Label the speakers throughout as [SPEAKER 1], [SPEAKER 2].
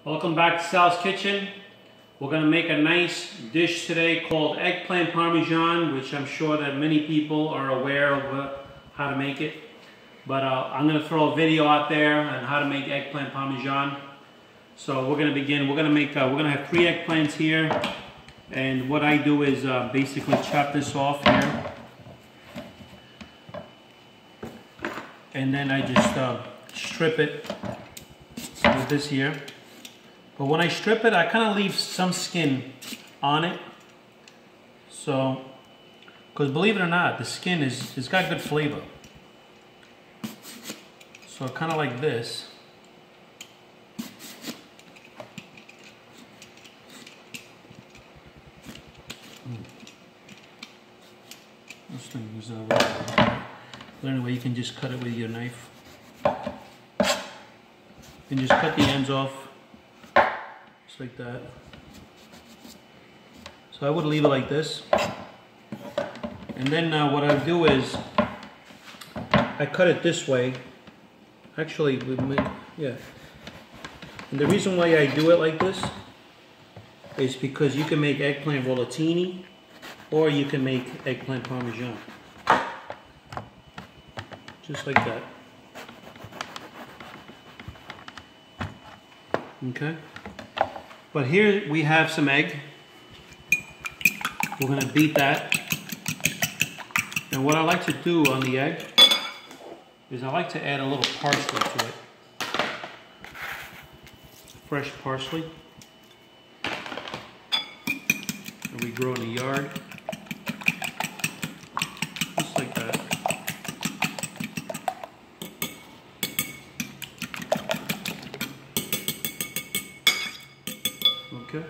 [SPEAKER 1] Welcome back to Sal's Kitchen. We're going to make a nice dish today called Eggplant Parmesan, which I'm sure that many people are aware of how to make it. But I'm going to throw a video out there on how to make Eggplant Parmesan. So we're going to begin. We're going to have 3 eggplants here. And what I do is basically chop this off here. And then I just strip it with this here. But when I strip it, I kind of leave some skin on it. So, because believe it or not, the skin it's got good flavor. So kind of like this. This thing is but anyway, you can just cut it with your knife. You can just cut the ends off. Like that. So I would leave it like this, and then what I do is I cut it this way. Actually, yeah. And the reason why I do it like this is because you can make eggplant rollatini, or you can make eggplant parmesan, just like that. Okay. But here we have some egg. We're going to beat that. And what I like to do on the egg is I like to add a little parsley to it. Fresh parsley that we grow in the yard. Just like that. Okay.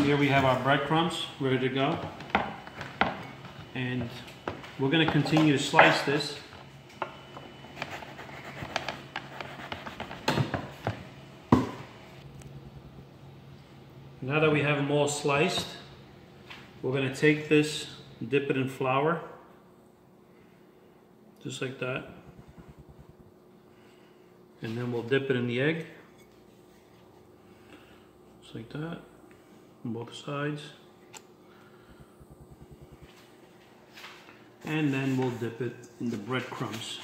[SPEAKER 1] Here we have our breadcrumbs ready to go. And we're going to continue to slice this. Now that we have them all sliced, we're going to take this, dip it in flour, just like that. And then we'll dip it in the egg. Just like that, on both sides. And then we'll dip it in the breadcrumbs.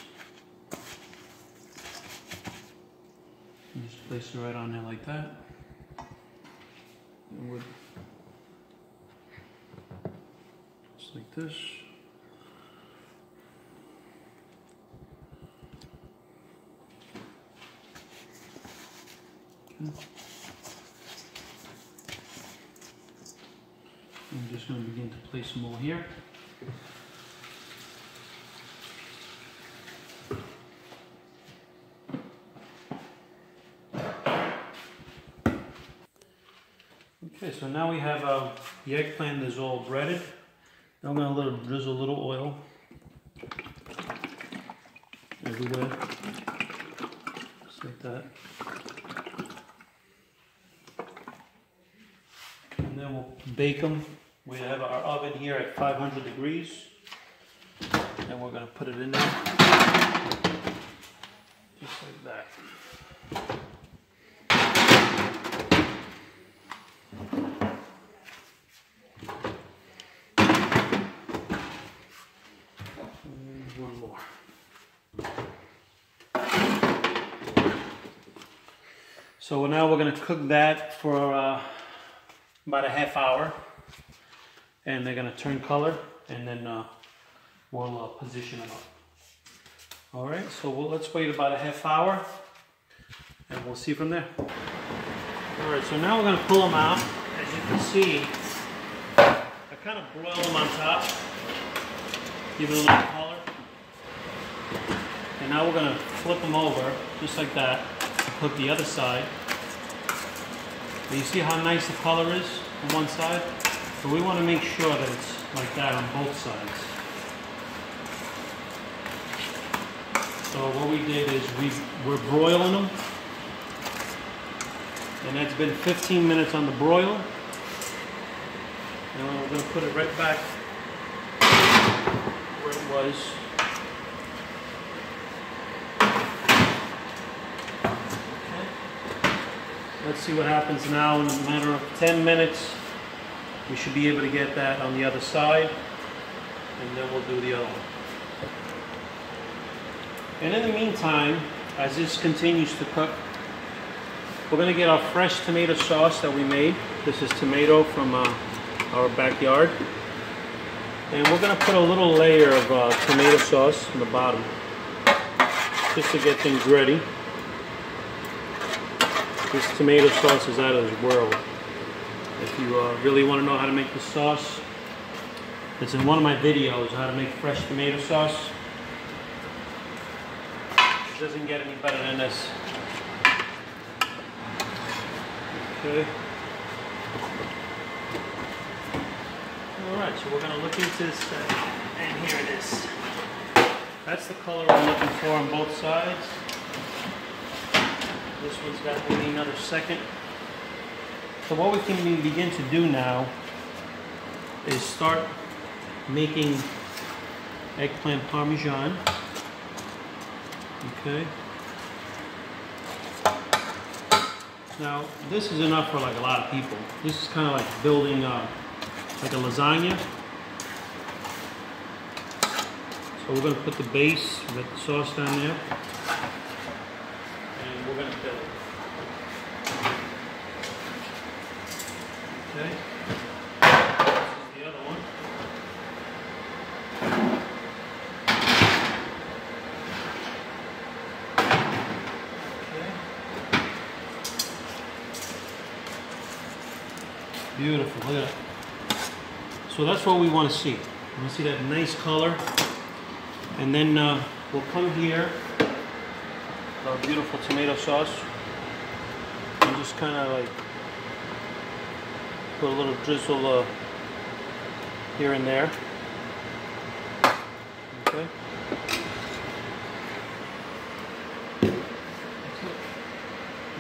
[SPEAKER 1] Just place it right on there like that. And just like this. Okay. I'm just going to begin to place some more here. Okay, so now we have the eggplant is all breaded. Now I'm going to drizzle a little oil everywhere, just like that. And then we'll bake them. We have our oven here at 500 degrees. And we're going to put it in there. Just like that. And one more. So now we're going to cook that for about a half hour, and they're going to turn color, and then we'll position them up. All right, so let's wait about a half hour, and we'll see from there. All right, so now we're going to pull them out. As you can see, I kind of broil them on top, give it a little color, and now we're going to flip them over just like that, cook the other side. You see how nice the color is on one side? So we want to make sure that it's like that on both sides. So what we did is we're broiling them. And that's been 15 minutes on the broil. And we're going to put it right back where it was. Let's see what happens now. In a matter of 10 minutes, we should be able to get that on the other side, and then we'll do the other one. And in the meantime, as this continues to cook, we're going to get our fresh tomato sauce that we made. This is tomato from our backyard. And we're going to put a little layer of tomato sauce on the bottom, just to get things ready. This tomato sauce is out of this world. If you really want to know how to make the sauce, it's in one of my videos, how to make fresh tomato sauce. It doesn't get any better than this. Okay. Alright, so we're going to look into this and here it is. That's the color I'm looking for on both sides. This one's got maybe another second. So what we can begin to do now is start making eggplant parmesan. Okay. Now this is enough for like a lot of people. This is kind of like building like a lasagna. So we're going to put the base, with the sauce down there, and we're going to fill it. Okay. This is the other one. Okay. Beautiful. Look at that. So that's what we want to see. We want to see that nice color. And then we'll come here, our beautiful tomato sauce, and just kind of like put a little drizzle here and there. Okay. And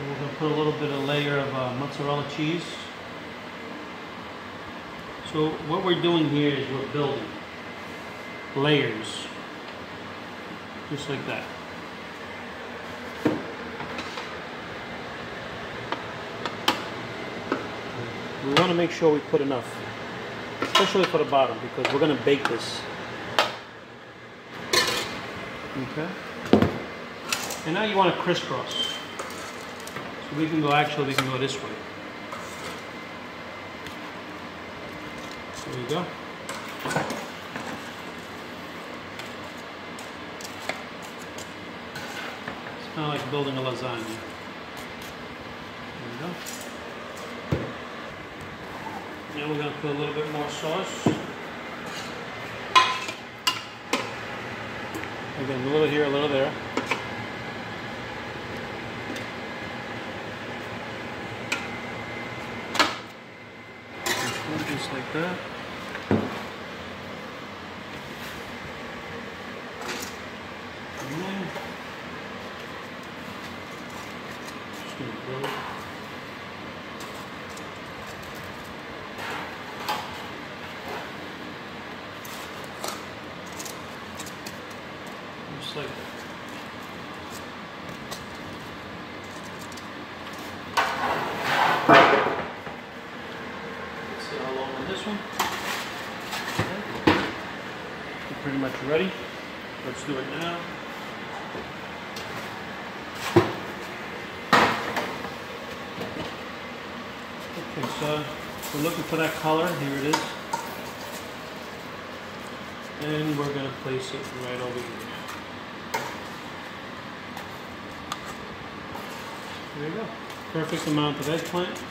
[SPEAKER 1] we're going to put a little bit of layer of mozzarella cheese. So what we're doing here is we're building layers, just like that. We want to make sure we put enough, especially for the bottom, because we're going to bake this. Okay. And now you want to crisscross. So we can go, actually we can go this way. There you go. It's kind of like building a lasagna. There you go. Now we're going to put a little bit more sauce. Again, a little here, a little there. Just like that. And then just going to build. Just like that. This one. Okay. We're pretty much ready. Let's do it now. Okay, so we're looking for that color. Here it is. And we're going to place it right over here. There you go. Perfect amount of eggplant.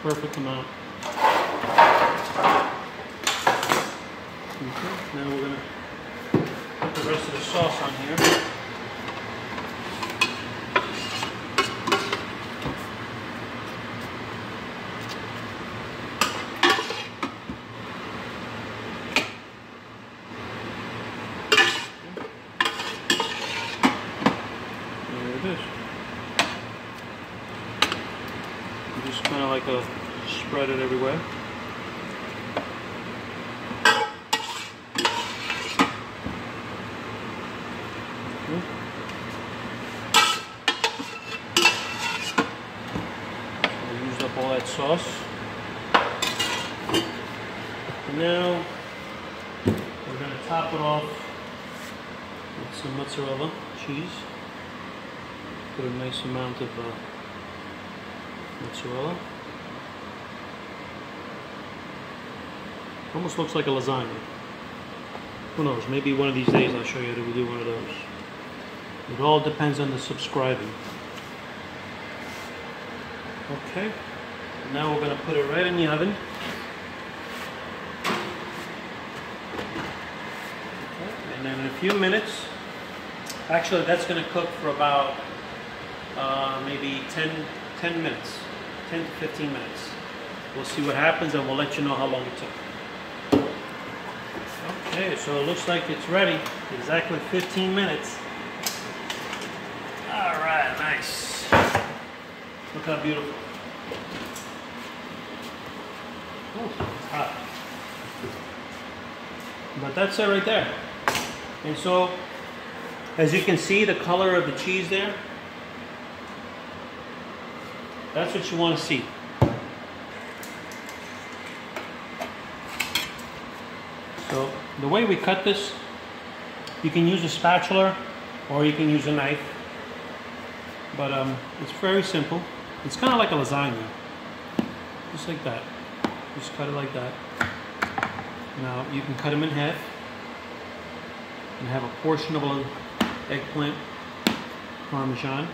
[SPEAKER 1] Perfect amount. Okay, now we're going to put the rest of the sauce on here. There it is. You just kind of like spread it everywhere. that sauce. Now we're going to top it off with some mozzarella cheese. Put a nice amount of mozzarella. Almost looks like a lasagna. Who knows, maybe one of these days I'll show you how to do one of those. It all depends on the subscribing. Okay, now we're going to put it right in the oven. Okay. And then in a few minutes, actually that's going to cook for about maybe 10 minutes, 10 to 15 minutes. We'll see what happens and we'll let you know how long it took. Okay, so it looks like it's ready. Exactly 15 minutes. Alright, nice. Look how beautiful. Ooh, it's hot. But that's it right there. And so, as you can see, the color of the cheese there, that's what you want to see. So the way we cut this, you can use a spatula or you can use a knife, but it's very simple. It's kind of like a lasagna, just like that. Just cut it like that. Now you can cut them in half and have a portion of an eggplant parmesan.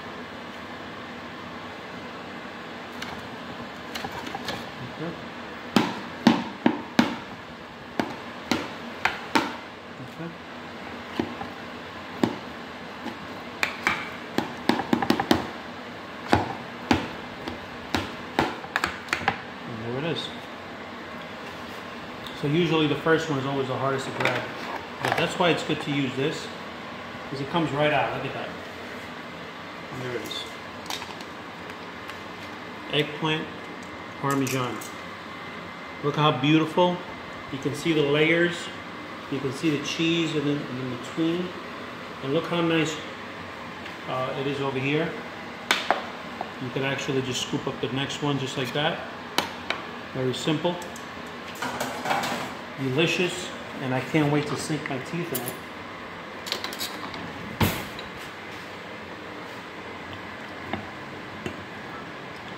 [SPEAKER 1] Okay. Okay. And there it is. So usually the first one is always the hardest to grab, but that's why it's good to use this, because it comes right out. Look at that. And there it is. Eggplant Parmesan. Look how beautiful. You can see the layers. You can see the cheese in between. And look how nice it is over here. You can actually just scoop up the next one just like that. Very simple. Delicious. And I can't wait to sink my teeth in it.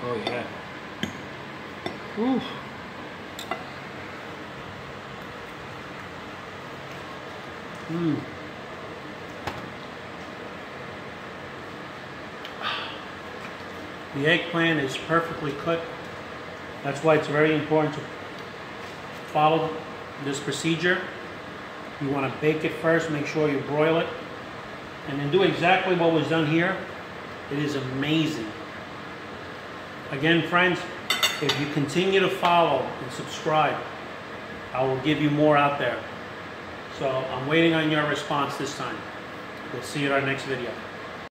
[SPEAKER 1] Oh yeah. Ooh. Mmm. The eggplant is perfectly cooked. That's why it's very important to follow this procedure. You want to bake it first, make sure you broil it, and then do exactly what was done here. It is amazing. Again, friends, if you continue to follow and subscribe, I will give you more out there. So I'm waiting on your response this time. We'll see you in our next video.